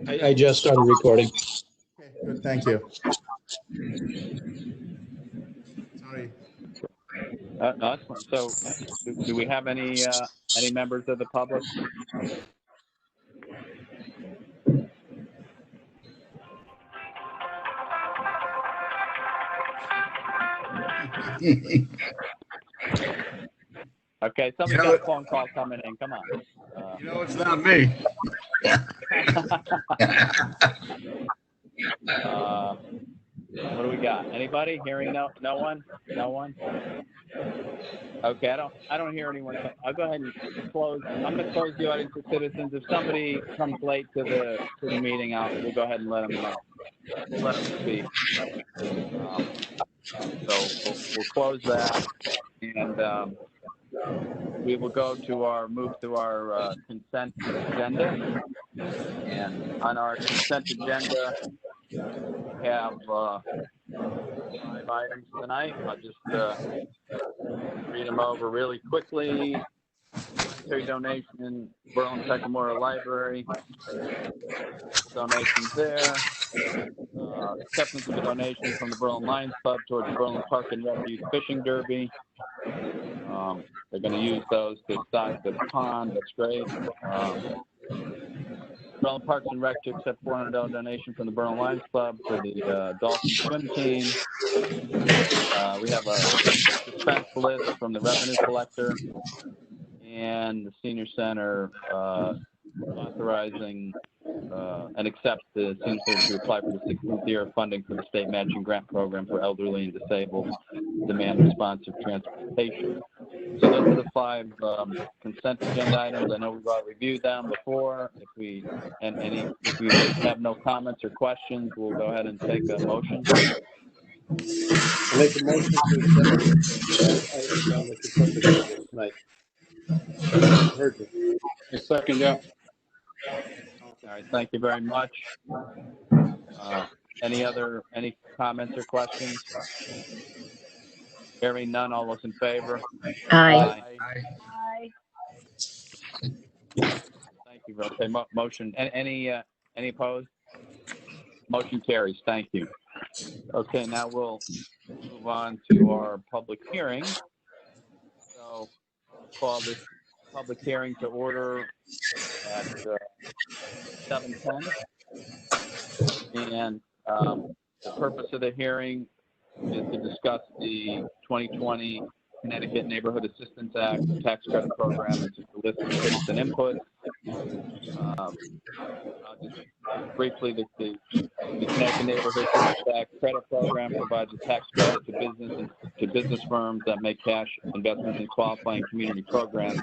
I just started recording. Okay, good, thank you. Sorry. No, so, do we have any members of the public? Okay, somebody got a phone call coming in. Come on. It's not me. What do we got? Anybody? Hearing no one? No one? Okay, I don't hear anyone. I'll go ahead and close. I'm going to close the audience of citizens. If somebody comes late to the meeting, we'll go ahead and let them speak. So we'll close that, and we will move to our consent agenda. And on our consent agenda, we have 5 items tonight. I'll just read them over really quickly. Monetary donation, Berlin-Tech Memorial Library, donations there. Acceptance of a donation from the Berlin Lions Club towards the Berlin Park and Refuge Fishing Derby. They're going to use those to stock the pond. That's great. Berlin Parks and Rec to accept $400 donation from the Berlin Lions Club for the Dolphin swim team. We have a suspense list from the revenue collector and the senior center authorizing and accept the senior center to apply for the 16th year of funding for the state matching grant program for elderly and disabled demand responsive transportation. So those are the 5 consent agenda items. I know we've already reviewed them before. If we have no comments or questions, we'll go ahead and take a motion. I'll make a motion to accept items on the consent agenda tonight. Heard you. A second, yeah. All right, thank you very much. Any comments or questions? Hearing none, all those in favor? Aye. Aye. Thank you. Okay, motion. Any opposed? Motion carries. Thank you. Okay, now we'll move on to our public hearing. So, call this public hearing to order at 7:10. And the purpose of the hearing is to discuss the 2020 Connecticut Neighborhood Assistance Act tax credit program and to solicit citizen input. Just briefly, the Connecticut Neighborhood Assistance Act credit program provides a tax credit to business firms that make cash investments in qualifying community programs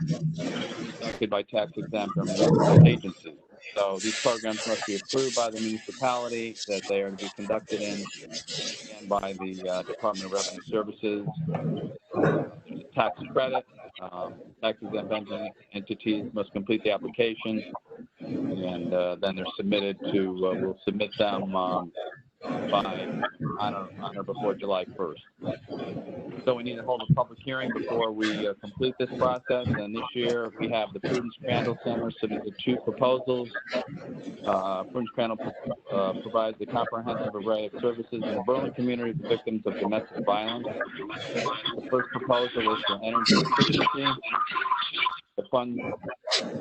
conducted by tax-exempt or municipal agencies. So these programs must be approved by the municipality that they are to be conducted in and by the Department of Revenue Services. There's a tax credit. Tax-exempt entities must complete the application, and then they're submitted to, we'll submit them on or before July 1st. So we need to hold a public hearing before we complete this process. And this year we have the Prudence Crandall Center submitted 2 proposals. Prudence Crandall provides a comprehensive array of services in the Berlin community to victims of domestic violence. The first proposal is for energy efficiency. The funds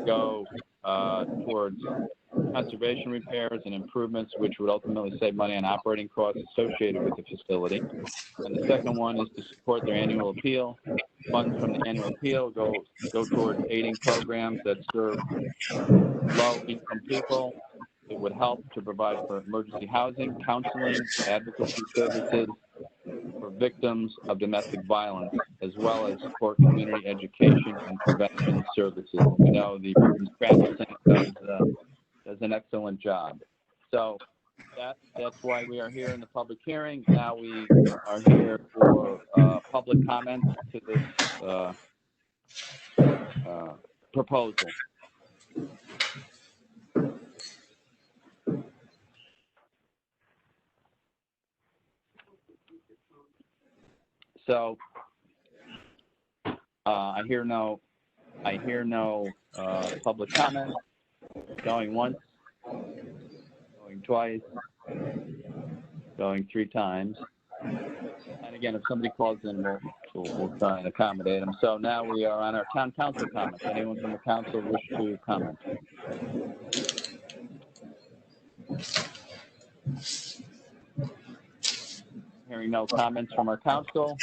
go towards conservation repairs and improvements, which would ultimately save money on operating costs associated with the facility. And the second one is to support their annual appeal. Funds from the annual appeal go towards aiding programs that serve low-income people. It would help to provide for emergency housing, counseling, advocacy services for victims of domestic violence, as well as support community education and prevention services. We know the Prudence Crandall Center does an excellent job. So that's why we are here in the public hearing. Now we are here for public comments to this proposal. So I hear no public comment. Going once, going twice, going 3 times. And again, if somebody calls in, we'll try and accommodate them. So now we are on our town council comments. Anyone from the council wish to comment? Hearing no comments from our council,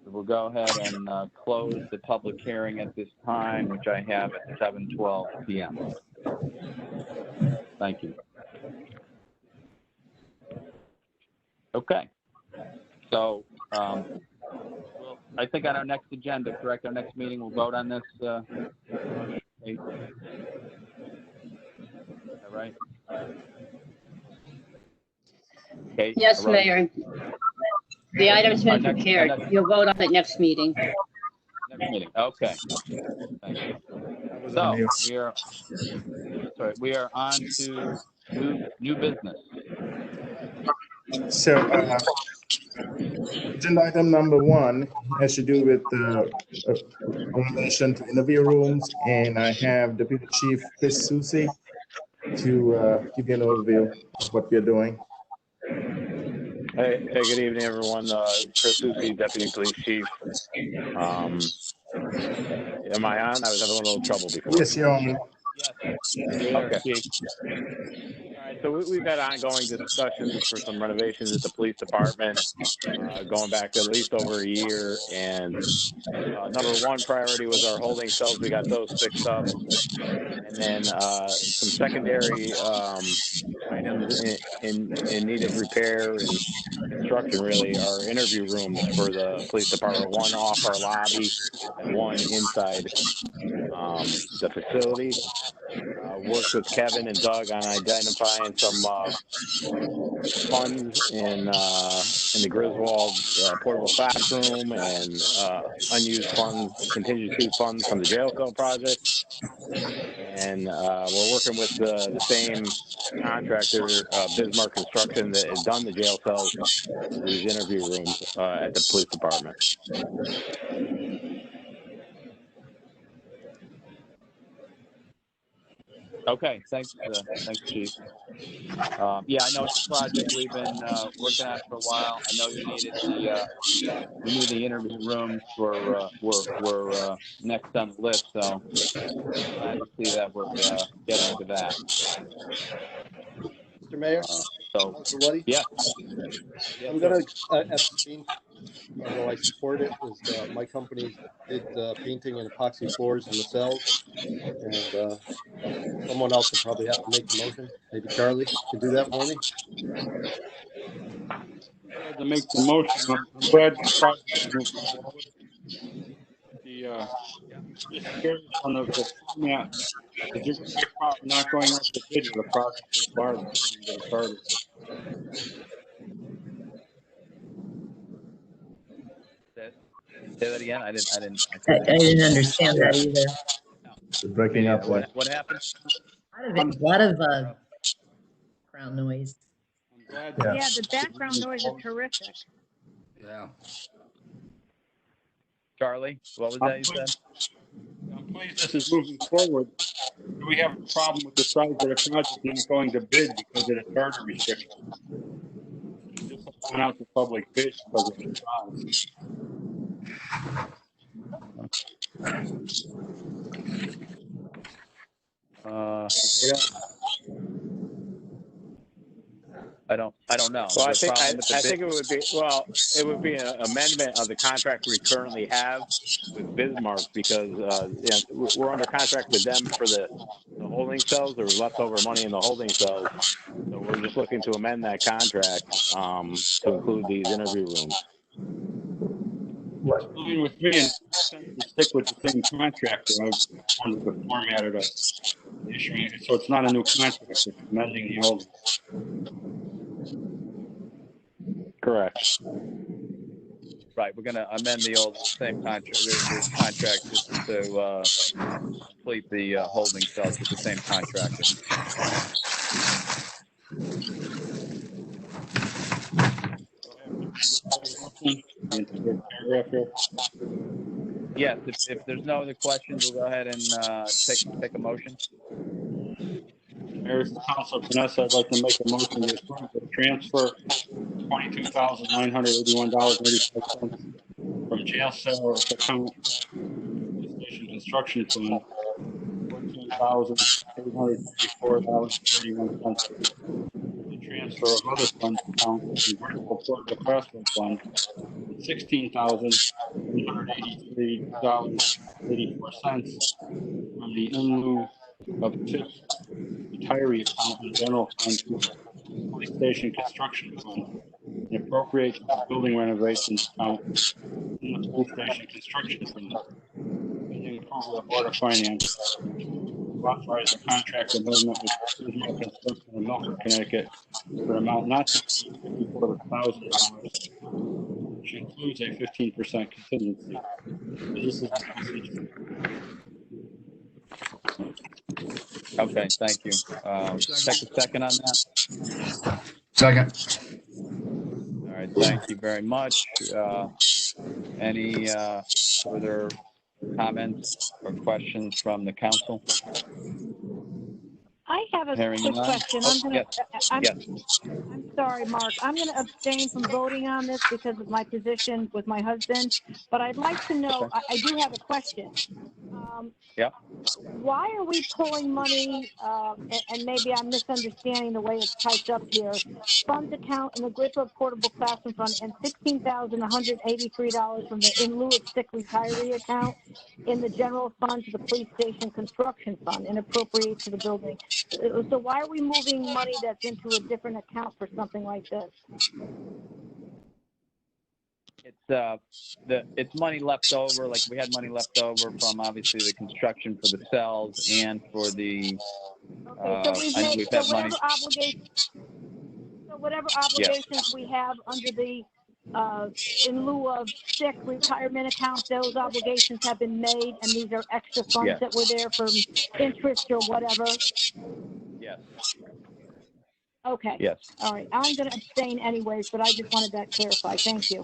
we'll go ahead and close the public hearing at this time, which I have at 7:12 p.m. Thank you. Okay. So, I think on our next agenda, correct, our next meeting, we'll vote on this, March 8th. Is that right? Okay. Yes, Mayor. The item's been Our prepared. You'll vote on it next meeting. Next meeting. Okay. Thank you. That was on So you. we are on to new business. So, agenda item number 1 has to do with relation to interview rooms, and I have Deputy Chief Chris Susi to give you an overview of what we're doing. Hey, good evening, everyone. Chris Susi, Deputy Police Chief. Am I on? I was having a little trouble before. Yes, you're on. Okay. All right, so we've had ongoing discussions for some renovations at the police department, going back at least over a year. And number 1 priority was our holding cells. We got those fixed up. And then some secondary items in need of repair and construction, really, are interview rooms for the police department, 1 off our lobby and 1 inside the facility. Worked with Kevin and Doug on identifying some funds in the Griswold portable classroom and unused funds, contingency funds from the jail cell project. And we're working with the same contractor, Bismarck Construction, that has done the jail cells, these interview rooms at the police department. Okay, thanks, Chief. Yeah, I know it's a project we've been working on for a while. I know you knew the interview rooms were next on the list, so glad to see that we're getting to that. Mr. Mayor? So, Letty? yeah. I'm going to abstain, although I support it, as my company did painting and epoxy floors in the cells. And someone else will probably have to make the motion. Maybe Charlie can do that for me. To make the motion, I'm glad the project is moving forward. Just curious on the format, is there going to be a problem not going out to bid with a project this large and get started? Say that again. I didn't understand that either. You're breaking up. What happened? A lot of background noise. I'm glad Yeah. Yeah, the background noise is horrific. Yeah. Charlie, what was that you said? I'm pleased this is moving forward. Do we have a problem with the size of the project not going to bid because of the charter restriction? Just going out to public bid because of the size. I don't know. Well, I Is there a think problem with the bid? it would be an amendment of the contract we currently have with Bismarck, because we're under contract with them for the holding cells. There was leftover money in the holding cells, so we're just looking to amend that contract to include these interview rooms. Fine with me, and stick with the same contractor. I wanted the format of the issuing it, so it's not a new contract, it's amending the old. Correct. Right, we're going to amend the old same contract, the contract just to complete the holding cells with the same contractor. Yes, if there's no other questions, we'll go ahead and take a motion. Mayor, Council Vanessa, I'd like to make a motion to approve the transfer $22,981.85 from jail cell account station construction fund, $14,834.31. The transfer of other funds account convertible portable classroom fund, $16,183.84 from the in lieu of fixed retiree account in general fund to police station construction fund, and appropriate building renovations account in the police station construction fund. Pending approval of Board of Finance, authorize a contract amendment with Bismarck Construction in Milford, Connecticut, for an amount not to exceed $54,000, which includes a 15% contingency. This is the procedure. Okay, thank you. Take a second on that. Second. All right, thank you very much. Any further comments or questions from the council? I have a Hearing quick none. question. I'm sorry, Mark. I'm going to abstain from voting on this because of my position with my husband, but I'd like to know, I do have a question. Yeah. Why are we pulling money, and maybe I'm misunderstanding the way it's typed up here, funds account in the Gripper Portable Classroom Fund and $16,183 from the in lieu of sick retiree account in the general fund to the police station construction fund and appropriate to the building? So why are we moving money that's into a different account for something like this? It's money left over, like we had money left over from obviously the construction for the cells and for the, we've had money. Whatever obligations we have under the in lieu of sick retirement account, those obligations have been made, and these are extra funds that were there for interest or whatever. Yes. Okay. Yes. All right. I'm going to abstain anyways, but I just wanted that clarified. Thank you.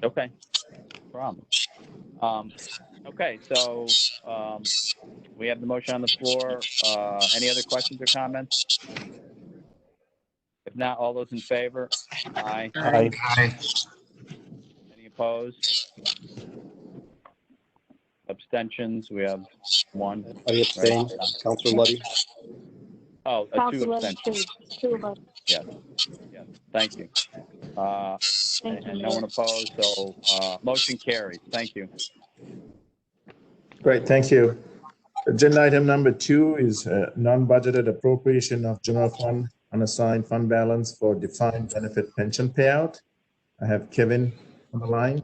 Okay. No problem. Okay, so we have the motion on the floor. Any other questions or comments? If not, all those in favor? Aye. Aye. Aye. Any opposed? Abstentions? We have one. I abstain. Right. Counselor Luddy. Oh, two Councilor, abstentions. two of us. Yes. Yes. Thank you. And no one opposed, so motion carries. Thank you. Great, thank you. Agenda item number 2 is non-budgeted appropriation of general fund unassigned fund balance for defined benefit pension payout. I have Kevin on the line.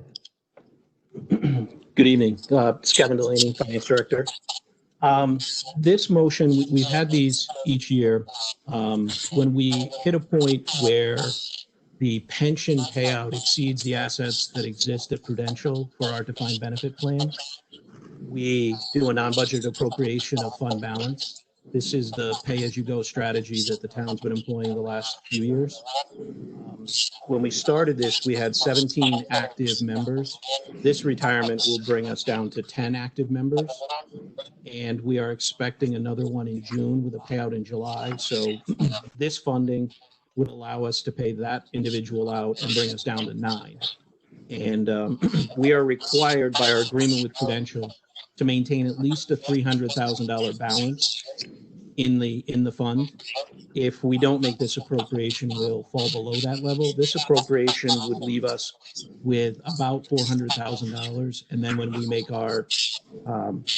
Good evening. It's Kevin Delaney, Finance Director. This motion, we've had these each year. When we hit a point where the pension payout exceeds the assets that exist at Prudential for our defined benefit plan, we do a non-budgeted appropriation of fund balance. This is the pay-as-you-go strategy that the town's been employing the last few years. When we started this, we had 17 active members. This retirement will bring us down to 10 active members. And we are expecting another one in June with a payout in July. So this funding would allow us to pay that individual out and bring us down to 9. And we are required by our agreement with Prudential to maintain at least a $300,000 balance in the fund. If we don't make this appropriation, we'll fall below that level. This appropriation would leave us with about $400,000. And then when we make our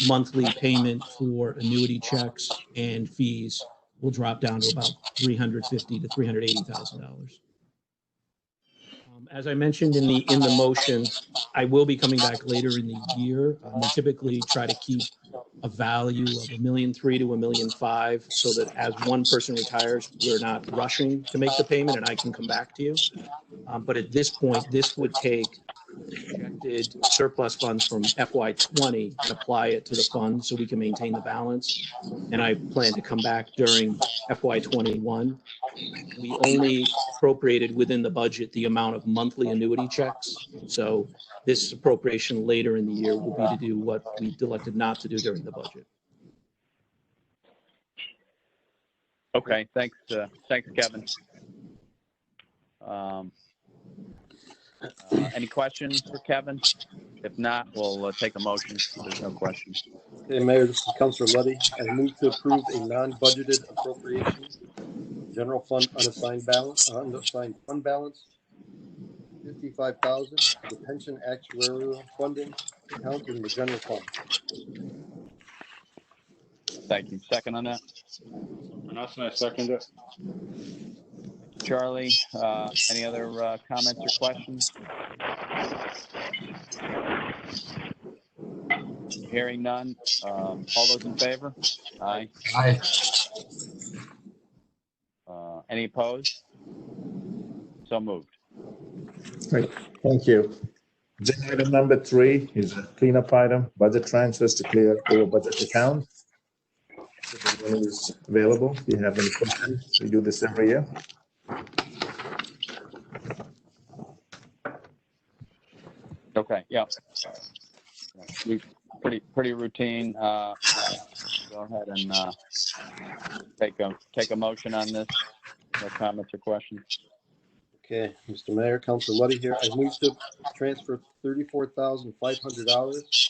monthly payment for annuity checks and fees, we'll drop down to about $350,000 to $380,000. As I mentioned in the motion, I will be coming back later in the year. We typically try to keep a value of $1.3 million to $1.5 million, so that as one person retires, we're not rushing to make the payment, and I can come back to you. But at this point, this would take projected surplus funds from FY20 and apply it to the fund so we can maintain the balance. And I plan to come back during FY21. We only appropriated within the budget the amount of monthly annuity checks. So this appropriation later in the year will be to do what we elected not to do during the budget. Okay, thanks, Kevin. Any questions for Kevin? If not, we'll take a motion. There's no questions. Hey, Mayor, this is Councilor Luddy. I move to approve a non-budgeted appropriation, general fund unassigned fund balance, $55,000, the pension actuarial funding account in the general fund. Thank you. Second on that? Vanessa, I second it. Charlie, any other comments or questions? Hearing none. All those in favor? Aye. Aye. Any opposed? So moved. Great, thank you. Agenda item number 3 is a cleanup item, budget transfers to clear over budget account. If anyone is available, if you have any questions, we do this every year. Okay, yeah. We pretty routine. Go ahead and take a motion on this. No comments or questions. Okay, Mr. Mayor, Councilor Luddy here. I move to transfer $34,500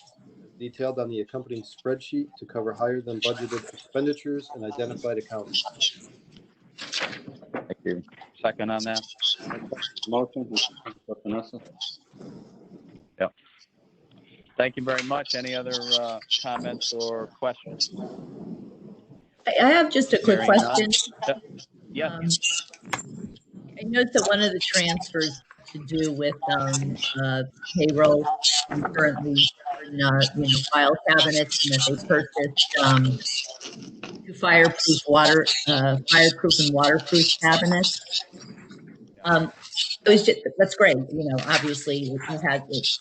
detailed on the accompanying spreadsheet to cover higher than budgeted expenditures and identified accounts. Thank you. Second on that? Motion, Vanessa. Yep. Thank you very much. Any other comments or questions? I have just a quick Hearing none. question. Yeah. I noticed that one of the transfers to do with payroll currently file cabinets, and that they purchased 2 fireproof and waterproof cabinets. It was just, that's great. Obviously it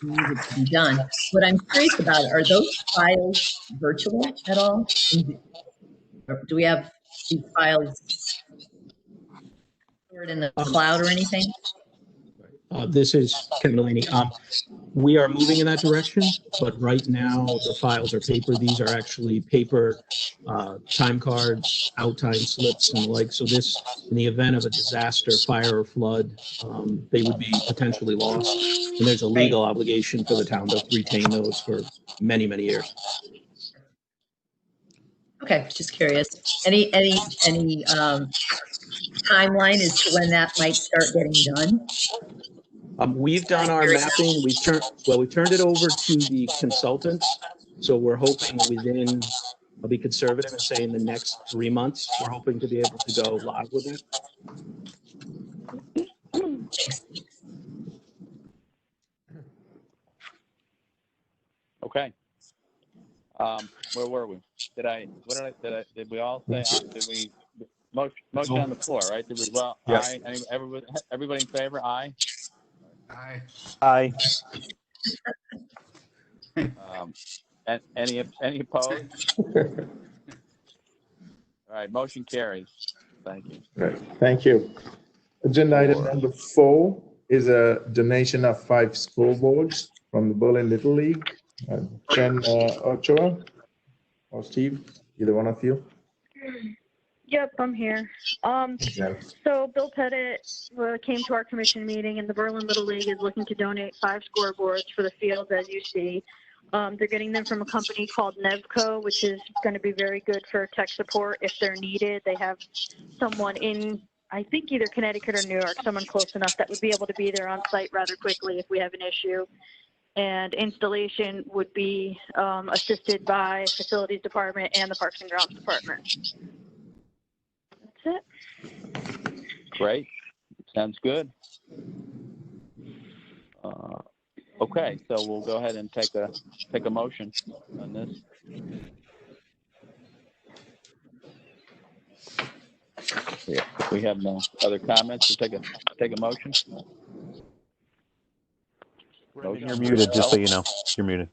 needed to be done. What I'm curious about, are those files virtual at all? Do we have these files stored in the cloud or anything? This is Kevin Delaney. We are moving in that direction, but right now the files are paper. These are actually paper time cards, out time slips, and the like. So this, in the event of a disaster, fire or flood, they would be potentially lost. And there's a legal obligation for the town to retain those for many, many years. Okay, just curious. Any timeline as to when that might start getting done? We've done our mapping. We've turned it over to the consultants. So we're hoping within, I'll be conservative and say in the next 3 months, we're hoping to be able to go live with it. Okay. Where were we? Did we all say, did we, motion on the floor, right? Did we, well, Yes. aye, everybody in favor? Aye. Aye. Aye. And any opposed? All right, motion carries. Thank you. Right, thank you. Agenda item number 4 is a donation of 5 scoreboards from the Berlin Little League. Jen Ochoa or Steve, either one of you. Yep, I'm here. So Bill Pettit came to our commission meeting, and the Berlin Little League is looking to donate 5 scoreboards for the fields, as you see. They're getting them from a company called Nevco, which is going to be very good for tech support if they're needed. They have someone in, I think, either Connecticut or New York, someone close enough that would be able to be there on site rather quickly if we have an issue. And installation would be assisted by Facilities Department and the Parks and Grounds Department. That's it. Great. Sounds good. Okay, so we'll go ahead and take a motion on this. Yeah, we have no other comments. We'll take a motion. Motion. You're muted, just so you know. You're muted.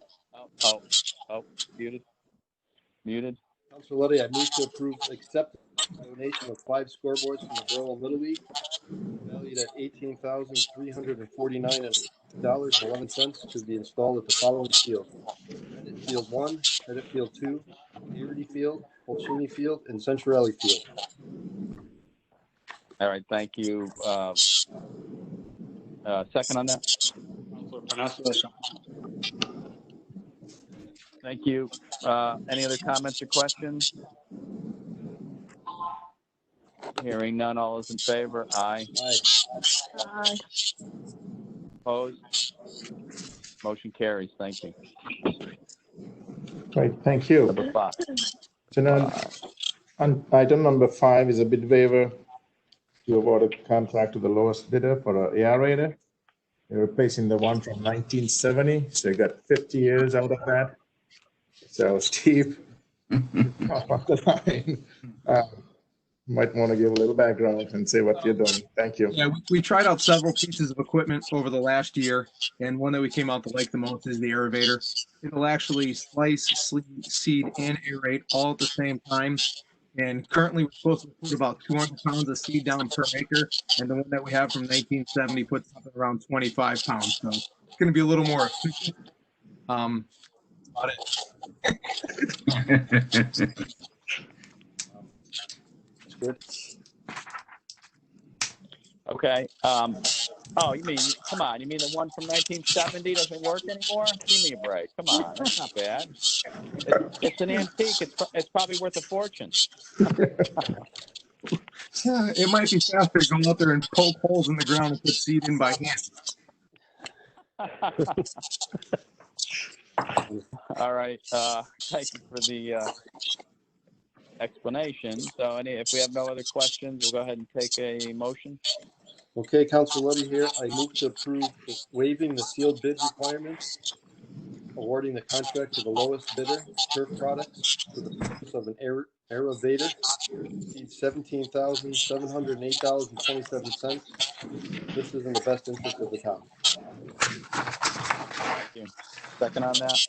Muted. Council Levy, I move to approve, accept the donation of 5 scoreboards from the Berlin Little League, valued at $18,349.11 to be installed at the following fields: Pettit Field 1, Pettit Field 2, Haverty Field, Pulcini Field, and Centrelli Field. All right, thank you. Second on that? Thank you. Any other comments or questions? Hearing none, all those in favor? Aye. Aye. Opposed? Motion carries. Thank you. Right, thank you. Number 5. So now, on item number 5 is a bid waiver to award a contract to the lowest bidder for an aerator. They're replacing the one from 1970, so they got 50 years out of that. So Steve, come on the line. Might want to give a little background and say what you're doing. Thank you. Yeah, we tried out several pieces of equipment over the last year, and one that we came out to like the most is the aerator. It'll actually slice, seed, and aerate all at the same time. And currently, we're supposed to put about 200 pounds of seed down per acre, and the one that we have from 1970 puts up around 25 pounds. So it's going to be a little more efficient. About it. Good. Okay. Oh, you mean, come on, you mean the one from 1970 doesn't work anymore? Give me a break. Come on, that's not bad. It's an antique. It's probably worth a fortune. Yeah, it might be faster to go out there and poke holes in the ground and put seed in by hand. All right. Thank you for the explanation. So if we have no other questions, we'll go ahead and take a motion. Okay, Council Levy here. I move to approve waiving the sealed bid requirements, awarding the contract to the lowest bidder, Turf Products, for the purchase of an aeravator, exceeds $17,708.27. This is in the best interest of the town. Thank you. Second on that?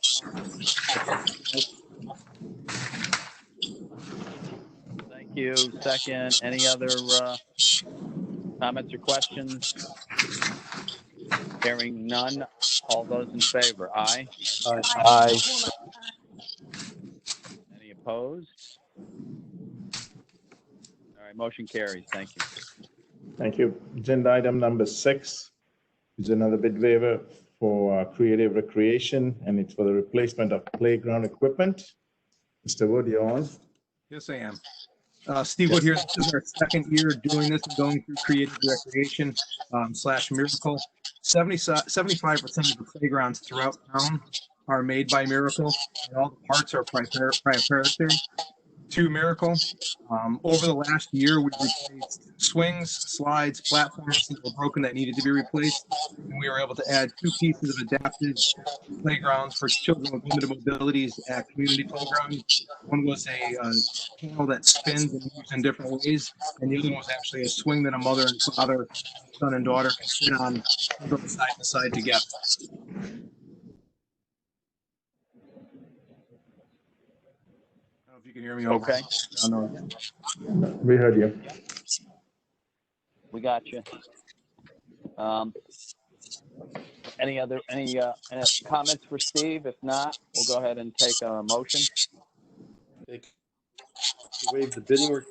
Thank you. Second. Any other comments or questions? Hearing none. All those in favor? Aye. Aye. Aye. Any opposed? All right, motion carries. Thank you. Thank you. Agenda item number 6 is another bid waiver for Creative Recreation, and it's for the replacement of playground equipment. Mr. Wood, you're on. Yes, I am. Steve Wood here. This is our second year doing this and going through Creative Recreation / Miracle. 75% of the playgrounds throughout town are made by Miracle, and all the parts are proprietary to Miracle. Over the last year, we've replaced swings, slides, platforms that were broken that needed to be replaced, and we were able to add 2 pieces of adapted playgrounds for children with limited mobilities at community playgrounds. One was a panel that spins and moves in different ways, and the other one was actually a swing that a mother and father, son and daughter can sit on side to side together. You can hear me okay. We heard you. We got you. Any comments for Steve? If not, we'll go ahead and take a motion. To waive the bidding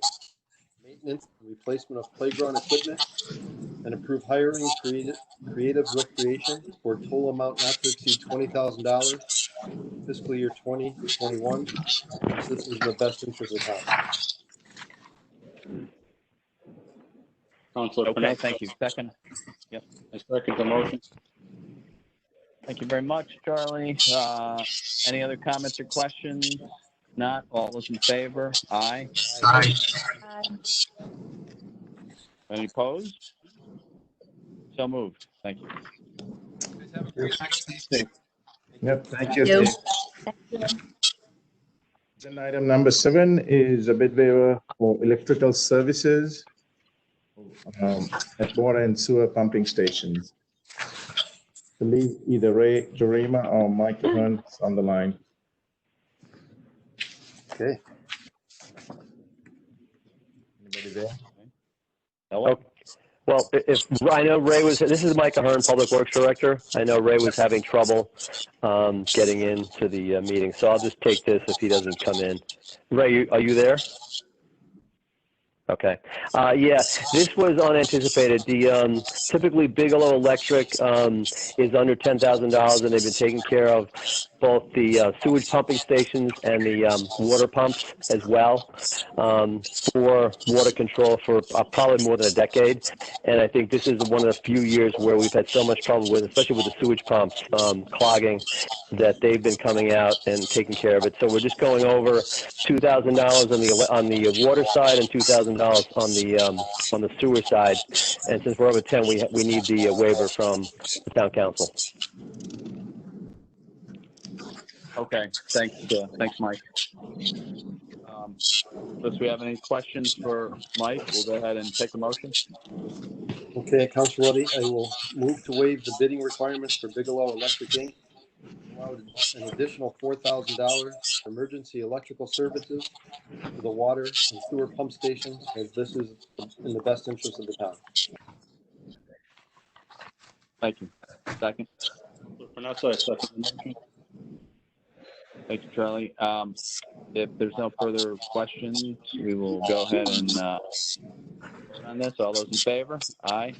maintenance and replacement of playground equipment and approve hiring creative recreation for a total amount not to exceed $20,000 fiscal year 2021. This is the best interest of the town. Councilor Okay, Panessa. thank you. Second. Yep. I second the motion. Thank you very much, Charlie. Any other comments or questions? Not. All those in favor? Aye. Aye. Any opposed? So moved. Thank you. Yep, thank you. Thank Steve. Agenda item number 7 is a bid waiver for electrical services at water and sewer pumping stations. believe either Ray Jarema or Mike Ahern is on the line. Okay. Anybody there? Hello? Well, if I know Ray was, this is Mike Ahern, Public Works Director. I know Ray was having trouble getting into the meeting, so I'll just take this if he doesn't come in. Ray, are you there? Okay. Yeah, this was unanticipated. The typically Bigelow Electric is under $10,000, and they've been taking care of both the sewage pumping stations and the water pumps as well for water control for probably more than a decade. And I think this is one of the few years where we've had so much trouble with, especially with the sewage pumps clogging, that they've been coming out and taking care of it. So we're just going over $2,000 on the water side and $2,000 on the sewer side. And since we're over 10, we need the waiver from the town council. Okay, thanks, Mike. Unless we have any questions for Mike, we'll go ahead and take a motion. Okay, Council Reddy, I will move to waive the bidding requirements for Bigelow Electric Inc. Allowed an additional $4,000 for emergency electrical services for the water and sewer pump stations, as this is in the best interest of the town. Thank you. Second. Vanessa, I second the motion. Thank you, Charlie. If there's no further questions, we will go ahead and vote on this. All those in favor? Aye.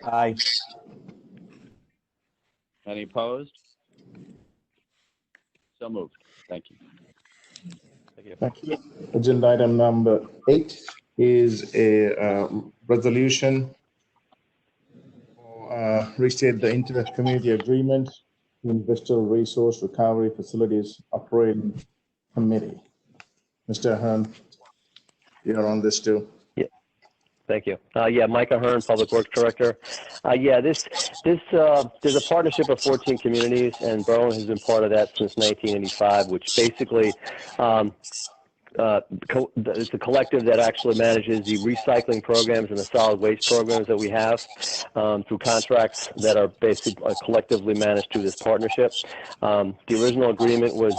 Aye. Any opposed? So moved. Thank you. Thank you. Agenda item number 8 is a resolution for restate the inter-community agreement in Bristol Resource Recovery Facilities Operating Committee. Mr. Ahern, you're on this too. Yeah. Thank you. Yeah, Mike Ahern, Public Works Director. Yeah, there's a partnership of 14 communities, and Berlin has been part of that since 1985, which basically it's a collective that actually manages the recycling programs and the solid waste programs that we have through contracts that are basically collectively managed through this partnership. The original agreement was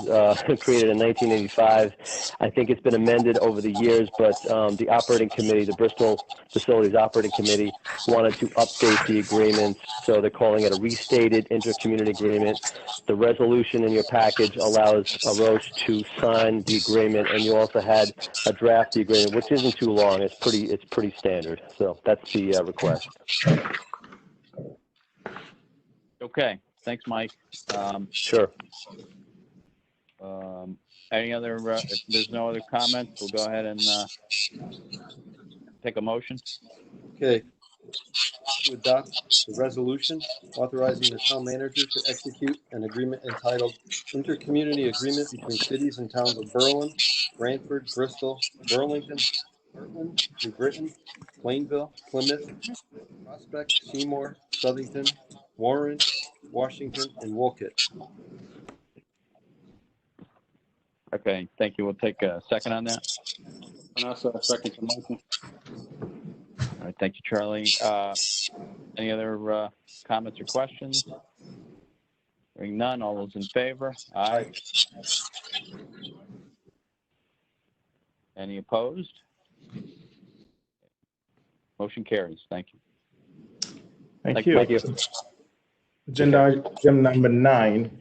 created in 1985. I think it's been amended over the years, but the operating committee, the Bristol Facilities Operating Committee, wanted to update the agreement, so they're calling it a restated inter-community agreement. The resolution in your package allows Roche to sign the agreement, and you also had a draft agreement, which isn't too long. It's pretty standard. So that's the request. Okay. Thanks, Mike. Sure. Any other? If there's no other comments, we'll go ahead and take a motion. Okay. To adopt the resolution authorizing the town manager to execute an agreement entitled Intercommunity Agreement between cities and towns of Berlin, Brantford, Bristol, Burlington, Heartland, New Britain, Plainville, Plymouth, Prospect, Seymour, Southington, Warren, Washington, and Wolcott. Okay. Thank you. We'll take a second on that. Vanessa, I second the motion. All right. Thank you, Charlie. Any other comments or questions? Hearing none. All those in favor? Aye. Any opposed? Motion carries. Thank you. Thank you. Thank you. Agenda item number 9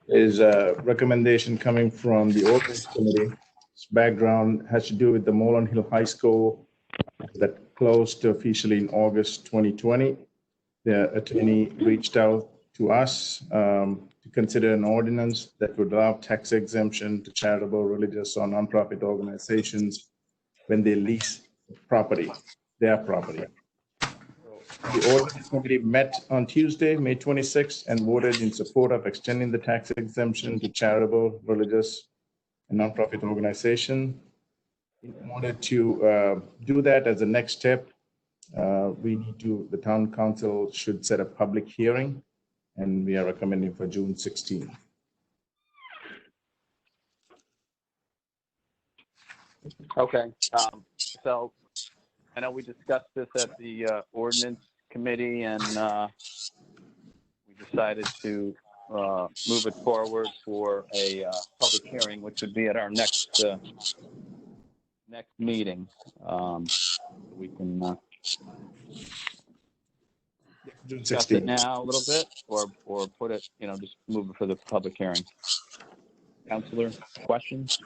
is a recommendation coming from the Ordinance Committee. Its background has to do with the Moreland Hill High School that closed officially in August 2020. The attorney reached out to us to consider an ordinance that would allow tax exemption to charitable, religious, or nonprofit organizations when they lease property, their property. The Ordinance Committee met on Tuesday, May 26th, and voted in support of extending the tax exemption to charitable, religious, and nonprofit organizations. In order to do that as a next step, the town council should set a public hearing, and we are recommending for June 16. Okay. So I know we discussed this at the ordinance committee, and we decided to move it forward for a public hearing, which would be at our next meeting. We can June discuss it 16th. now a little bit, or put it, just move it for the public hearing. Counselor, questions?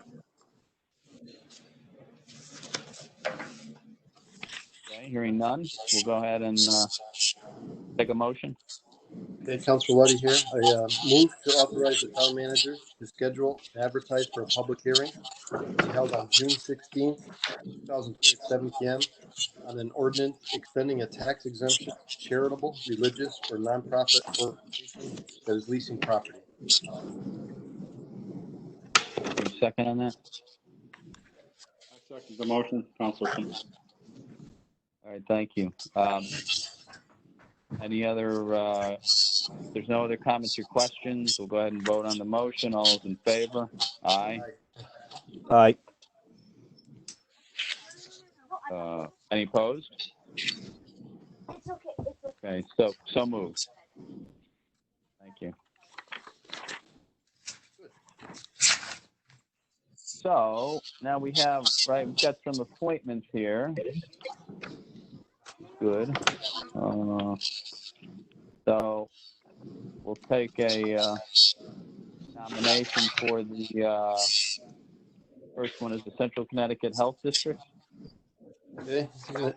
Okay, hearing none, we'll go ahead and take a motion. Okay, Councilor Luddy here. I move to authorize the town manager to schedule and advertise for a public hearing to be held on June 16th, 2020 at 7 p.m. on an ordinance extending a tax exemption to charitable, religious, or nonprofit organization that is leasing property. Second on that? I second the motion, Councilor King. All right, thank you. Any other, there's no other comments or questions, we'll go ahead and vote on the motion. All those in favor? Aye. Aye. Any opposed? Okay, so moved. Thank you. So now we've got some appointments here. Good. So we'll take a nomination for the first one is the Central Connecticut Health District. Okay,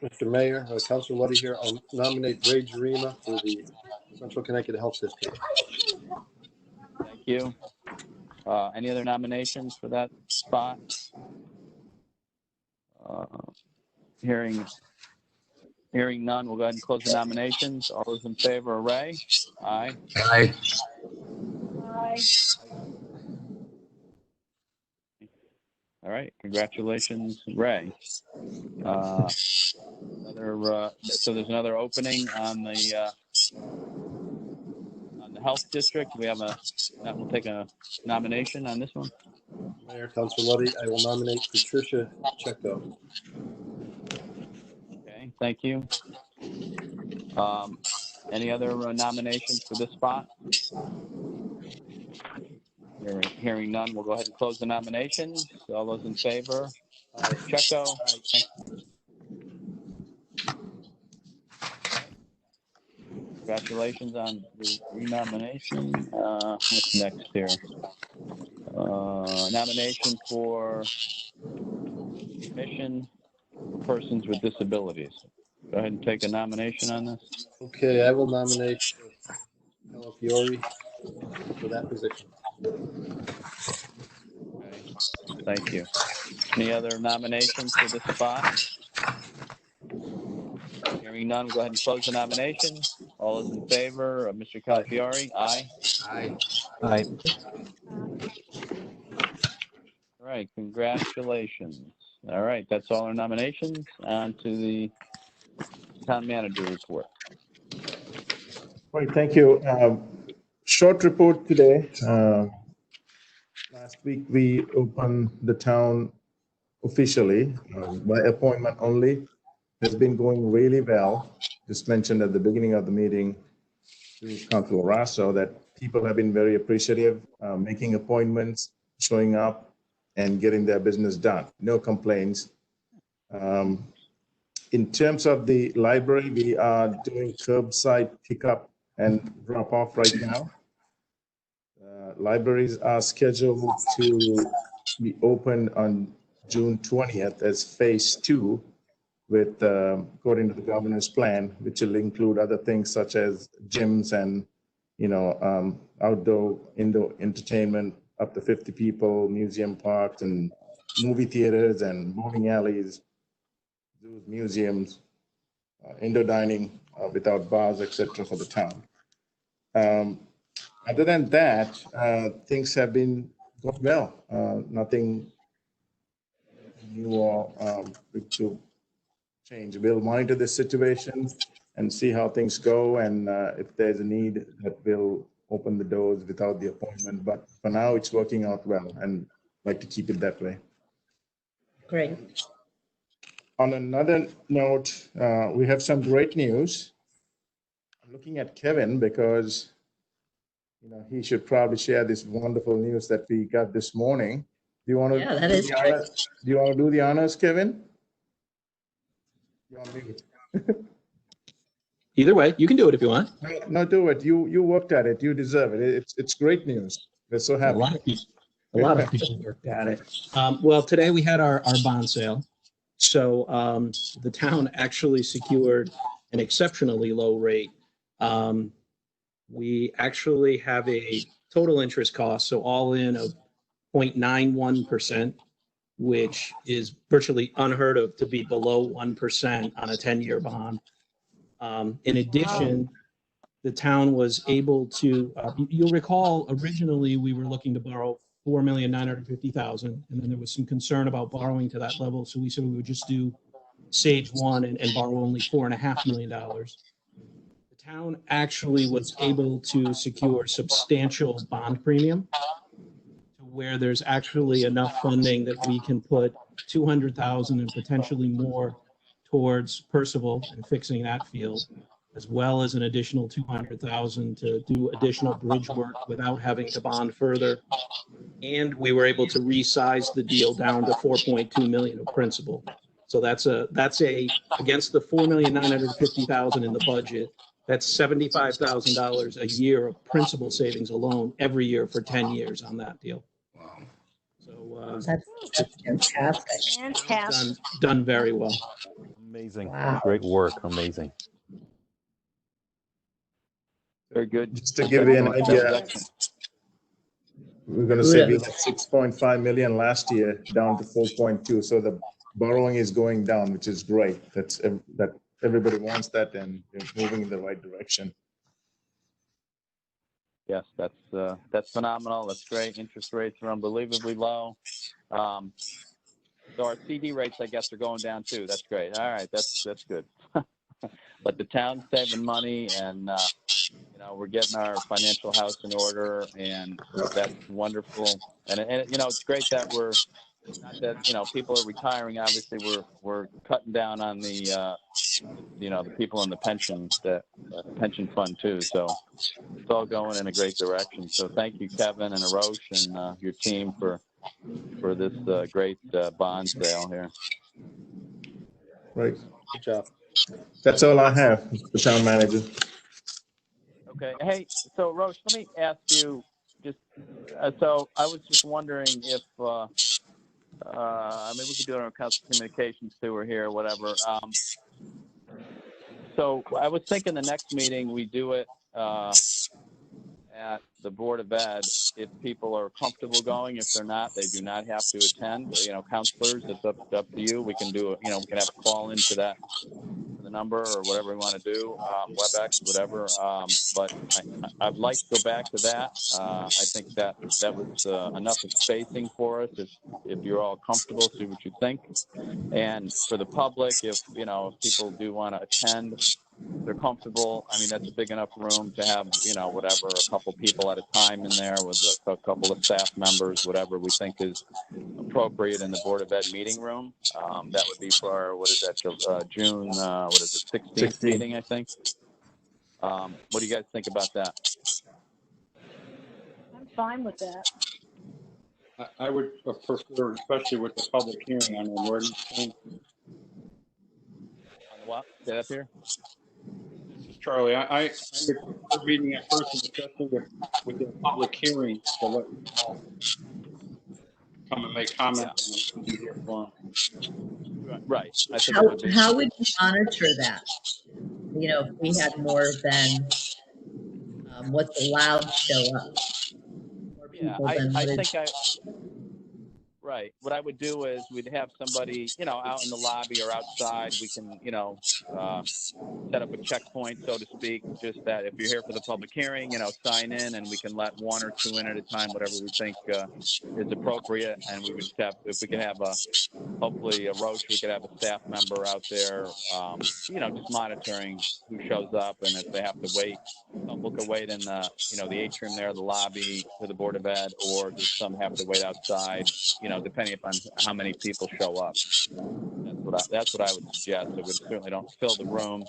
Mr. Mayor, Councilor Luddy here. I'll nominate Ray Jarima for the Central Connecticut Health District. Thank you. Any other nominations for that spot? Hearing none, we'll go ahead and close the nominations. All those in favor, Ray? Aye. Aye. Aye. All right, congratulations, Ray. So there's another opening on the health district. We'll take a nomination on this one. Mayor, Councilor Luddy, I will nominate Patricia Checo. Okay, thank you. Any other nominations for this spot? Hearing none, we'll go ahead and close the nominations. All those in favor? Checo. Congratulations on the renomination. What's next here? Nomination for Commission for Persons with Disabilities. Go ahead and take a nomination on this. Okay, I will nominate Ella Fiore for that position. Okay. Thank you. Any other nominations for this spot? Hearing none, go ahead and close the nomination. All those in favor of Mr. Calafiore? Aye. Aye. Aye. All right, congratulations. All right, that's all our nominations. On to the town manager report. Right, thank you. Short report today. Last week we opened the town officially by appointment only. It's been going really well. Just mentioned at the beginning of the meeting to Councilor Rasso that people have been very appreciative, making appointments, showing up, and getting their business done. No complaints. In terms of the library, we are doing curbside pickup and drop off right now. Libraries are scheduled to be open on June 20th as phase 2 with, according to the governor's plan, which will include other things such as gyms and, outdoor, indoor entertainment, up to 50 people, museum parks and movie theaters and bowling alleys, zoos, museums, indoor dining without bars, etc. for the town. Other than that, things have been going well. Nothing new or big to change. We'll monitor the situation and see how things go, and if there's a need, that we'll open the doors without the appointment. But for now, it's working out well, and I'd like to keep it that way. Great. On another note, we have some great news. I'm looking at Kevin because he should probably share this wonderful news that we got this morning. Do you want to? Yeah, that is do you want to do the honors, Kevin? You want me? Either way, you can do it if you want. No, do it. You worked at it. You deserve it. It's great news. We're so happy. A lot of people worked at it. Well, today we had our bond sale. So the town actually secured an exceptionally low rate. We actually have a total interest cost, so all in of 0.91%, which is virtually unheard of to be below 1% on a 10-year bond. In addition, the town was able to, you'll recall originally we were looking to borrow $4,950,000, and then there was some concern about borrowing to that level. So we said we would just do stage one and borrow only $4.5 million. The town actually was able to secure substantial bond premium to where there's actually enough funding that we can put $200,000 and potentially more towards Percival and fixing that field, as well as an additional $200,000 to do additional bridge work without having to bond further. And we were able to resize the deal down to $4.2 million of principal. So that's against the $4,950,000 in the budget. That's $75,000 a year of principal savings alone every year for 10 years on that deal. Wow. So that's fantastic. Fantastic. Done very well. Amazing. Wow. Great work. Amazing. Very good. Just to give you an idea, we're going to say we had 6.5 million last year, down to 4.2. So the borrowing is going down, which is great. That everybody wants that, and we're moving in the right direction. Yes, that's phenomenal. That's great. Interest rates are unbelievably low. So our CD rates, I guess, are going down too. That's great. All right, that's good. But the town's saving money, and we're getting our financial house in order, and that's wonderful. And it's great that we're not that people are retiring. Obviously, we're cutting down on the the people in the pension fund too. So it's all going in a great direction. So thank you, Kevin and Arosh and your team for this great bond sale here. Right. Good job. That's all I have, Mr. Town Manager. Okay. Hey, so Roche, let me ask you just, so I was just wondering if, maybe we could do it on Council Communications too, or here, whatever. So I was thinking the next meeting we do it at the Board of Ed. If people are comfortable going, if they're not, they do not have to attend. Counselors, it's up to you. We can do it. We can have a call into that, the number or whatever we want to do, WebEx, whatever. But I'd like to go back to that. I think that was enough of spacing for us. If you're all comfortable, see what you think. And for the public, if people do want to attend, they're comfortable. I mean, that's a big enough room to have, whatever, a couple people at a time in there with a couple of staff members, whatever we think is appropriate in the Board of Ed meeting room. That would be for our, June, 16th meeting, I think. What do you guys think about that? I'm fine with that. I would prefer, especially with the public hearing on an ordinance. What? Get up here. This is Charlie. I would prefer meeting at first, especially with the public hearing, to let you all come and make comments and be here for them. Right. I think How would you monitor that? If we had more than what's allowed show up. More people Right. What I would do is we'd have somebody, out in the lobby or outside. We can, set up a checkpoint, so to speak, just that if you're here for the public hearing, sign in, and we can let one or two in at a time, whatever we think is appropriate. And we would just have, if we could have hopefully a Roche, we could have a staff member out there, just monitoring who shows up, and if they have to wait, some will wait in the, the atrium there, the lobby to the Board of Ed, or just some have to wait outside, depending upon how many people show up. That's what that's what I would suggest. So we certainly don't fill the room,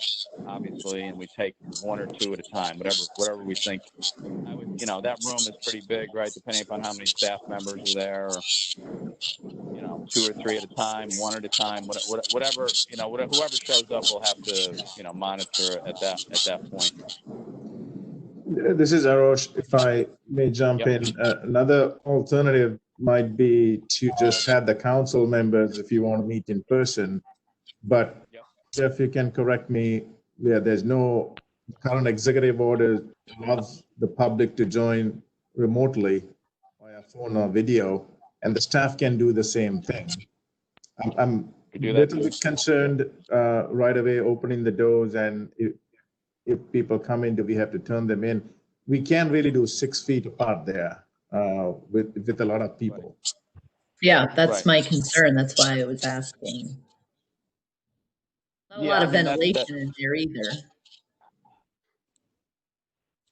obviously, and we take one or two at a time, whatever we think. That room is pretty big, right? Depending upon how many staff members are there, or, two or three at a time, one at a time, whatever, whoever shows up will have to, monitor at that point. This is Arosh. If I may jump Yep. in, another alternative might be to just have the council members if you want to meet in person. But if you can correct me, there's no current executive order allows the public to join remotely via phone or video, and the staff can do the same thing. I'm a little bit concerned right away opening the doors, and if people come in, do we have to turn them in? We can't really do 6 feet apart there with a lot of people. Yeah, that's my concern. That's why I was asking. Not a lot of ventilation in there either.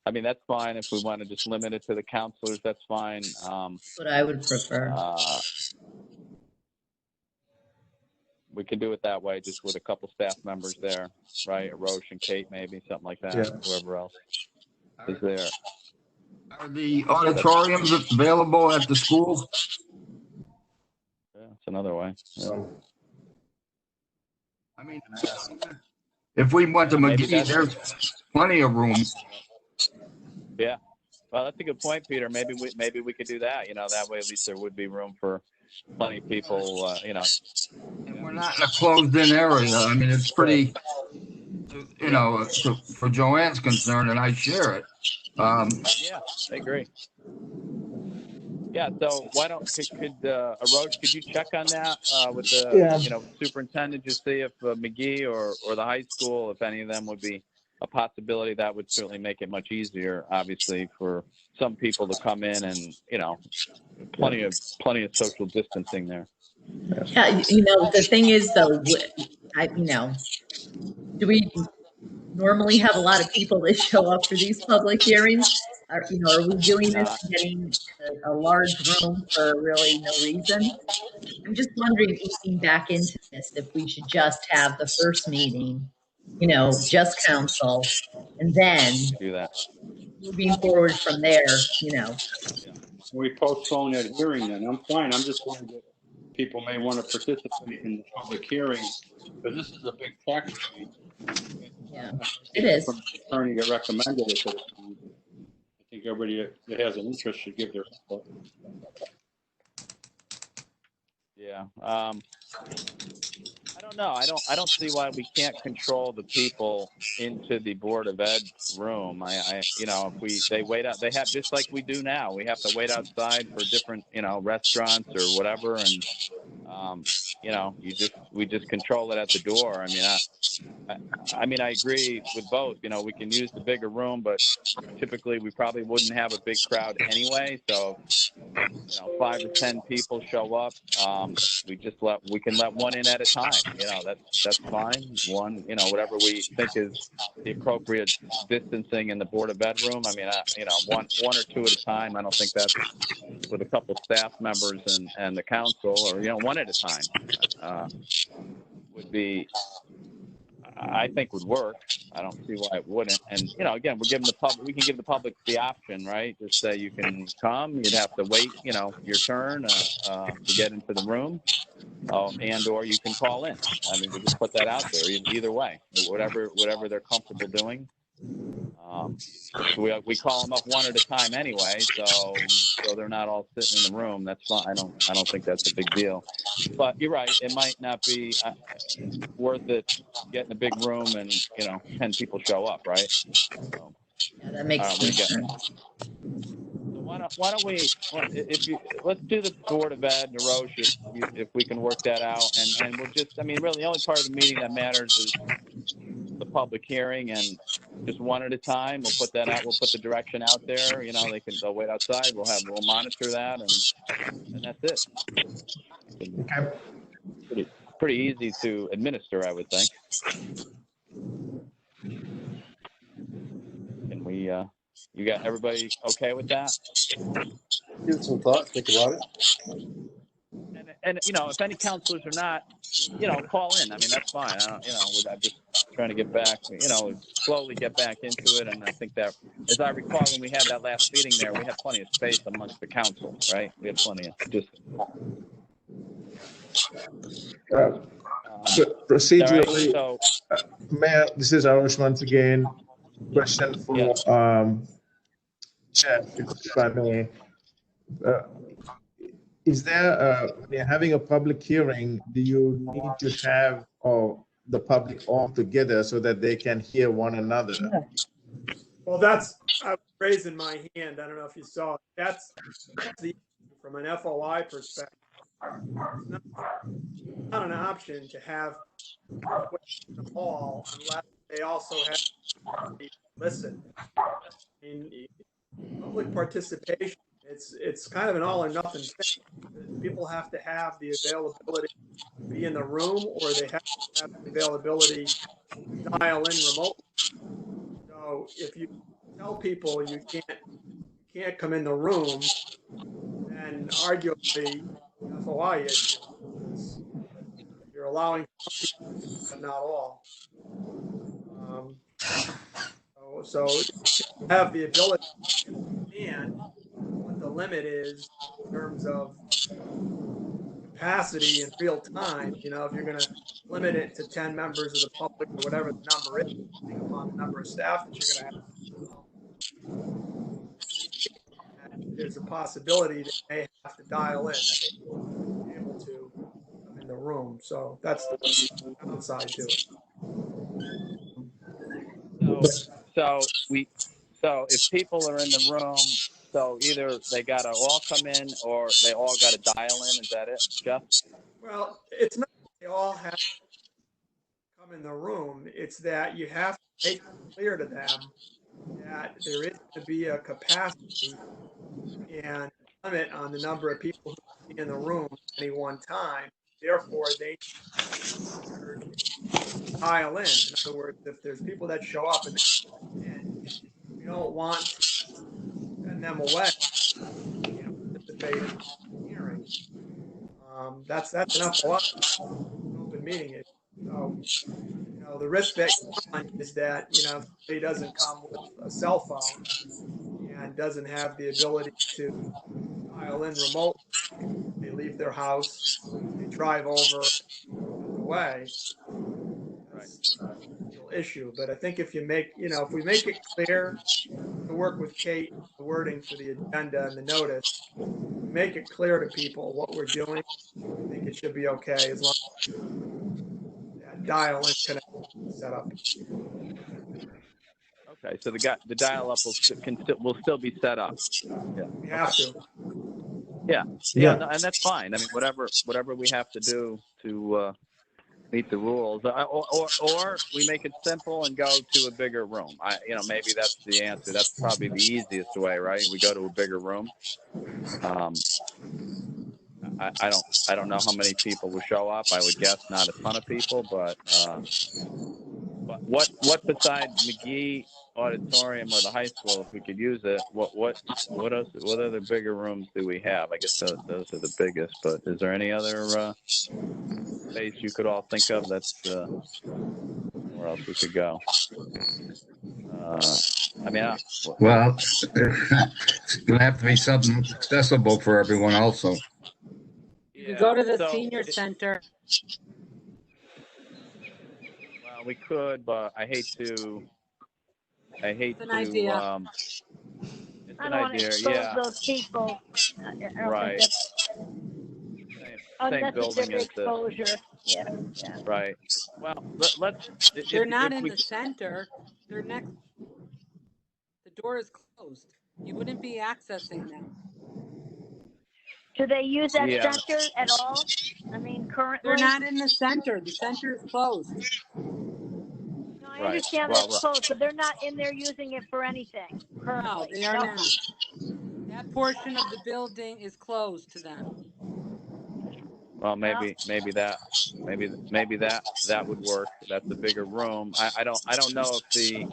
I mean, that's fine. If we want to just limit it to the counselors, that's fine. What I would prefer. We can do it that way, just with a couple staff members there, right? Roche and Kate, maybe, something like that. Yeah. Whoever else is there. Are the auditoriums available at the school? Yeah, it's another way. Yeah. I mean, if we went to McGee, there's plenty of room. Yeah. Well, that's a good point, Peter. Maybe we could do that. That way at least there would be room for plenty of people. And we're not in a closed-in area. I mean, it's pretty. For Joanne's concern, and I share it. Yeah, I agree. Yeah, so why don't Arosh, could you check on that with the superintendent, just see if McGee or the high school, if any of them would be a possibility? That would certainly make it much easier, obviously, for some people to come in, and plenty of social distancing there. Yeah, the thing is though, do we normally have a lot of people that show up for these public hearings? Are we doing this and getting a large room for really no reason? I'm just wondering, looking back into this, if we should just have the first meeting, just council, and then do that. Moving forward from there, We postpone that hearing then. I'm fine. I'm just worried that people may want to participate in the public hearing, because this is a big tax change. Yeah, it is. From the attorney that recommended it to the town. I think everybody that has an interest should give their input. Yeah. I don't know. I don't see why we can't control the people into the Board of Ed room. If they wait out, they have, just like we do now. We have to wait outside for different, restaurants or whatever, and we just control it at the door. I agree with both. We can use the bigger room, but typically we probably wouldn't have a big crowd anyway. So, 5 or 10 people show up. We can let one in at a time. That's fine. One, whatever we think is the appropriate distancing in the Board of Ed room. One or two at a time. I don't think that's, with a couple staff members and the council, or one at a time, would be, I think, would work. I don't see why it wouldn't. And again, we can give the public the option, right? Just say you can come. You'd have to wait, your turn to get into the room, and or you can call in. We just put that out there. Either way, whatever they're comfortable doing. We call them up one at a time anyway, so they're not all sitting in the room. That's fine. I don't think that's a big deal. But you're right. It might not be worth it getting a big room and 10 people show up, right? So, yeah, that makes sense. Why don't we? Let's do the Board of Ed, Narosh, if we can work that out, and we'll just. Really, the only part of the meeting that matters is the public hearing, and just one at a time. We'll put that out. We'll put the direction out there. They'll wait outside. We'll monitor that, and that's it. Okay. Pretty easy to administer, I would think. Can we? You got everybody okay with that? Give it some thought. Think about it. and if any counselors are not, call in. I mean, that's fine. I don't, I'm just trying to get back, slowly get back into it. And I think that, as I recall, when we had that last meeting there, we had plenty of space amongst the council, right? We had plenty of just. Procedurally, so, Mayor, this is Arush once again. Question for Chair, if I may. Is there, when you're having a public hearing, do you need to have the public all together so that they can hear one another? Well, I was raising my hand. I don't know if you saw it. That's the, from an FOI perspective, it's not an option to have in the hall unless they also have to listen. In public participation, it's kind of an all or nothing thing. People have to have the availability to be in the room, or they have to have the availability to dial in remotely. So if you tell people you can't come in the room, then arguably FOI issue. You're allowing some people, but not all. So you have the ability to understand what the limit is in terms of capacity in real time. If you're going to limit it to 10 members of the public or whatever the number is, depending upon the number of staff that you're going to have, there's a possibility that they have to dial in, that they won't be able to come in the room. So that's the downside to it. So if people are in the room, so either they got to all come in or they all got to dial in. Is that it, Jeff? Well, it's not that they all have to come in the room. It's that you have to make it clear to them that there is to be a capacity and limit on the number of people who can be in the room at any one time. Therefore, they dial in. In other words, if there's people that show up and we don't want to send them away, participate in the hearing. That's enough for us. Open meeting. So, the risk that you run is that, somebody doesn't come with a cell phone and doesn't have the ability to dial in remotely. They leave their house, they drive over away. That's a real issue. But I think if you make, if we make it clear, to work with Kate, the wording for the agenda and the notice, make it clear to people what we're doing, I think it should be okay as long as that dial-in connection is set up. Okay, so the dial-up will still be set up. Yeah, we have to. Yeah, no, and that's fine. I mean, whatever we have to do to meet the rules, or we make it simple and go to a bigger room. Maybe that's the answer. That's probably the easiest way, right? We go to a bigger room. I don't know how many people will show up. I would guess not a ton of people, but what besides McGee Auditorium or the high school, if we could use it, what other bigger rooms do we have? I guess those are the biggest, but is there any other space you could all think of that's where else we could go? Well, it's gonna have to be something accessible for everyone also. You can go to the senior center. Well, we could, but I hate to. It's an idea. It's I an don't want to idea, expose yeah. those people. Right. Same building as the. Exposure. Yeah. Right. Well, let's. They're not in the center. They're next. The door is closed. You wouldn't be accessing them. Do they use that Yeah. center at all? I mean, currently. They're not in the center. The center is closed. No, I Right. understand Well, that's closed, but they're not in there using it for anything No, currently. they are not. That portion of the building is closed to them. Well, maybe that would work. That's a bigger room. I don't know if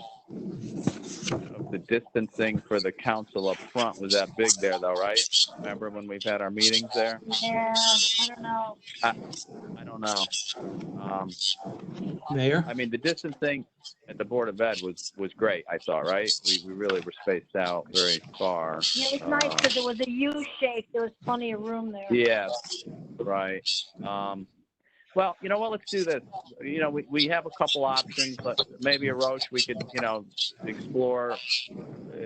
the distancing for the council up front was that big there, though, right? Remember when we've had our meetings there? Yeah, I don't know. I don't know. Mayor? I mean, the distancing at the Board of Ed was great, I thought, right? We really were spaced out very far. Yeah, it was nice because it was a U shape. There was plenty of room there. Yeah, right. Well, you know what? Let's do this. You know, we have a couple options, but maybe a Roche we could, you know, explore.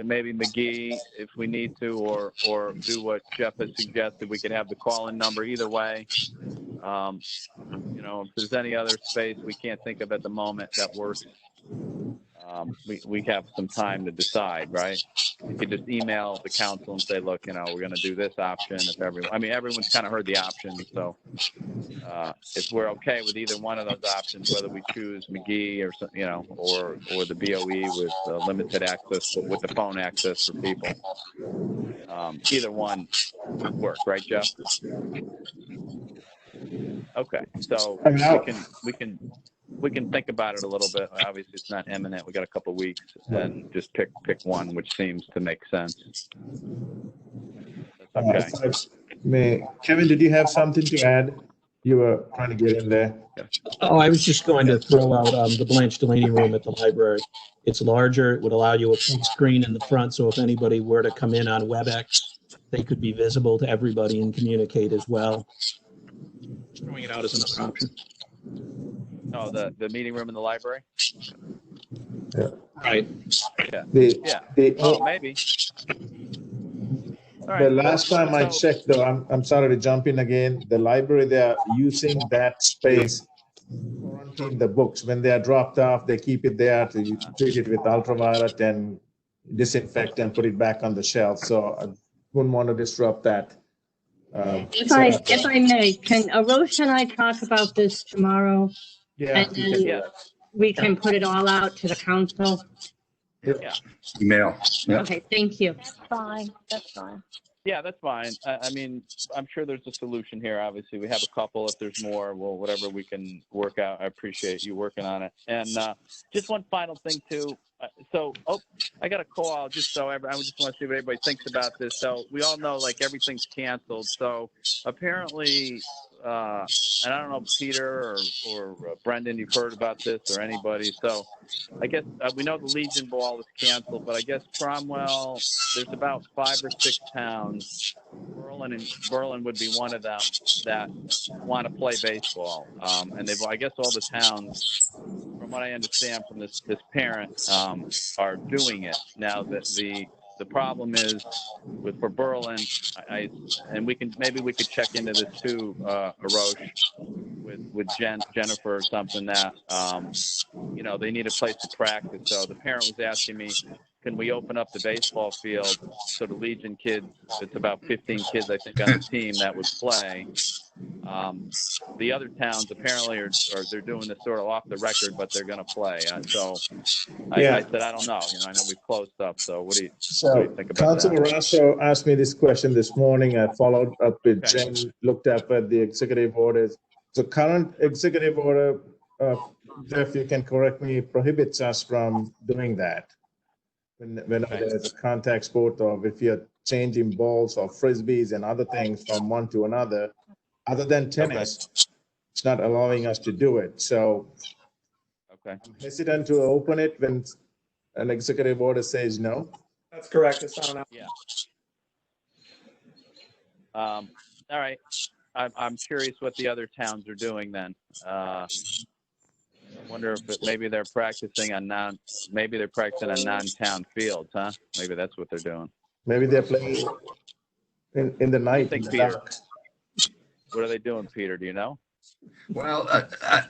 Maybe McGee if we need to, or do what Jeff has suggested. We could have the call-in number either way. You know, if there's any other space we can't think of at the moment that works, we have some time to decide, right? You could just email the council and say, look, you know, we're going to do this option. If everyone's kind of heard the options, so if we're okay with either one of those options, whether we choose McGee or you know, or the BOE with limited access, with the phone access for people, either one would work, right, Jeff? Okay, so we can think about it a little bit. Obviously, it's not imminent. We got a couple of weeks, and just pick one, which seems to make sense. Okay. Kevin, did you have something to add? You were trying to get in there. Oh, I was just going to throw out the Blanche Delaney room at the library. It's larger. It would allow you a big screen in the front, so if anybody were to come in on WebEx, they could be visible to everybody and communicate as well. Throwing it out as another option. Oh, the meeting room in the library? Yeah. Right. Yeah. Oh, maybe. The last time I checked, though, I'm sorry to jump in again. The library, they are using that space for quarantine the books. When they are dropped off, they keep it there to treat it with ultraviolet and disinfect and put it back on the shelf. So I wouldn't want to disrupt that. If I may, can Arosh and I talk about this tomorrow? Yeah. And then we can put it all out to the council? Yeah. Email. Yeah. Okay, thank you. That's fine. That's fine. Yeah, that's fine. I mean, I'm sure there's a solution here. Obviously, we have a couple. If there's more, well, whatever we can work out. I appreciate you working on it. And just one final thing, too. I got a call just so I just want to see what everybody thinks about this. So we all know, like, everything's canceled. So apparently, and I don't know, Peter or Brendan, you've heard about this or anybody. So I guess we know the Legion Ball is canceled, but I guess Cromwell, there's about 5 or 6 towns. Berlin would be one of them that want to play baseball. And I guess all the towns, from what I understand from this parent, are doing it. Now that the problem is for Berlin, and maybe we could check into this too, Arosh, with Jennifer or something that you know, they need a place to practice. So the parent was asking me, can we open up the baseball field so the Legion kids, it's about 15 kids, I think, on the team that would play. The other towns apparently they're doing this sort of off the record, but they're going to play. I said, I don't know. You know, I know we've closed up. So what do you think about Councilor that? Rosso asked me this question this morning. I followed up with Jen, looked up at the executive orders. The current executive order, Jeff, you can correct me, prohibits us from doing that. When there's a contact sport, or if you're changing balls or frisbees and other things from one to another, other than tennis, it's not allowing us to do it. So I'm hesitant to open it when an executive order says no. That's correct. It's not an Yeah. All right. I'm curious what the other towns are doing then. I wonder if maybe they're practicing on non-town fields, huh? Maybe that's what they're doing. Maybe they're playing in the night. In the dark. What are they doing, Peter? Do you know? Well,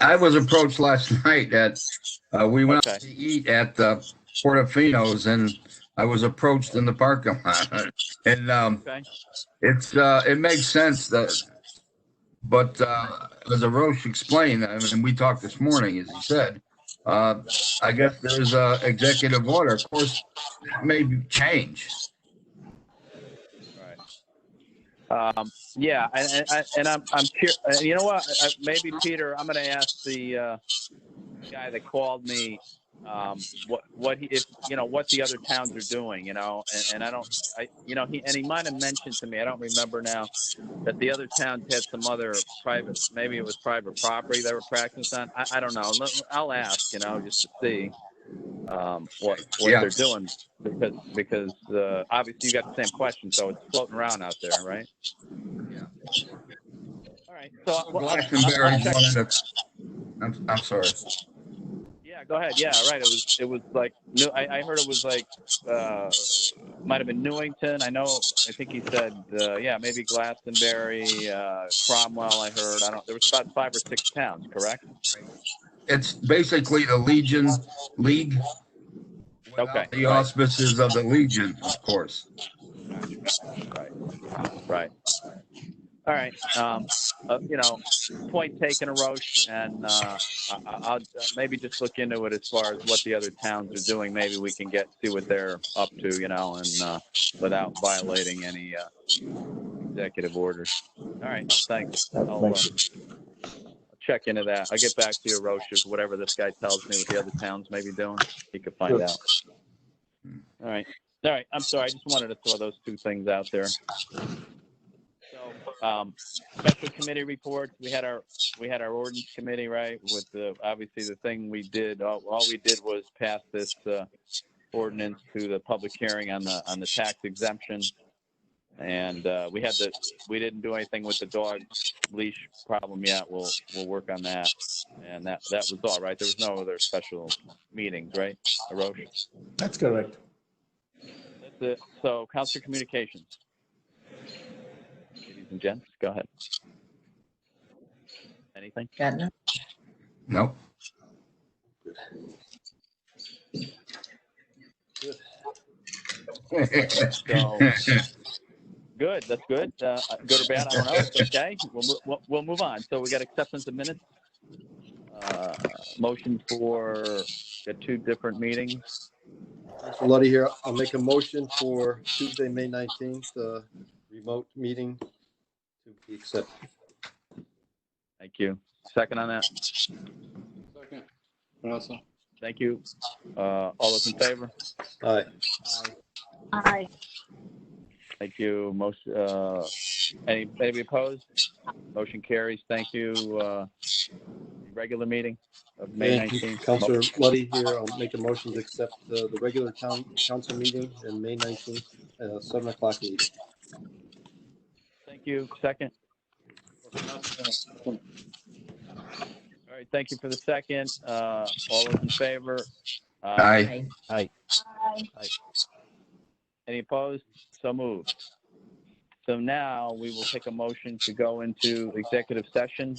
I was approached last night we went out to eat at Portofino's, and I was approached in the parking lot. And it makes sense but as Arosh explained, and we talked this morning, as he said, I guess there's an executive order. Of course, that may change. Yeah, and I'm curious. You know what? Maybe Peter, I'm going to ask the guy that called me what he, if, what the other towns are doing, and he might have mentioned to me, I don't remember now, that the other towns had some other private, maybe it was private property they were practicing on. I don't know. I'll ask, just to see what Yeah. they're doing, because obviously you got the same question, so it's floating around out there, right? Yeah. All right. So Glastonbury wanted to. I'm sorry. Yeah, go ahead. Yeah, right. It was like new. I heard it was like might have been Newington. I think he said maybe Glastonbury, Cromwell. I heard. There was about 5 or 6 towns, correct? It's basically the Legion League. Okay. The auspices of the Legion, of course. Right. All right. Point taken, Arosh, and I'll maybe just look into it as far as what the other towns are doing. Maybe we can see what they're up to, and without violating any executive orders. All right. Thanks. I'll check into that. I'll get back to you, Arosh, if whatever this guy tells me what the other towns may be doing, he could find out. All right. I'm sorry. I just wanted to throw those 2 things out there. Special committee reports. We had our ordinance committee, right? With obviously the thing we did, all we did was pass this ordinance to the public hearing on the tax exemption, and we didn't do anything with the dog leash problem yet. We'll work on that, and that was all right. There was no other special meetings, right, Arosh? That's correct. That's it. So, Council Communications. And gents, go ahead. Anything? No. Good. That's good. Good or bad? I don't know. It's okay. We'll move on. So we got acceptance of minutes. Motion for the 2 different meetings. Mr. Luddy here. I'll make a motion for Tuesday, May 19th, remote meeting to be accepted. Thank you. Second on that? Second. Vanessa. Thank you. All those in favor? Aye. Aye. Thank you. Most, anybody opposed? Motion carries. Thank you. Regular meeting of May 19th. Councilor Luddy here. I'll make a motion to accept the regular council meeting in May 19th, 7 o'clock meeting. Thank you. Second. All right. Thank you for the second. All those in favor? Aye. Aye. Any opposed? So moved. So now we will take a motion to go into executive session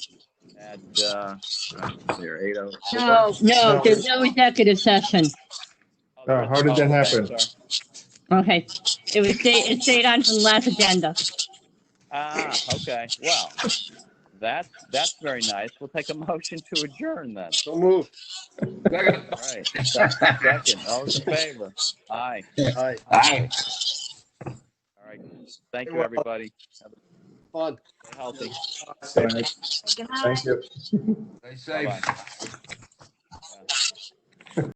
at 8:00. No, there's no executive session. How did that happen? Okay, it stayed on from the last agenda. Okay. Well, that's very nice. We'll take a motion to adjourn then. So moved. All right. Second. All those in favor? Aye. Aye. Aye. All right. Thank you, everybody. Fun. Stay healthy. Thank you. Stay safe. Bye-bye.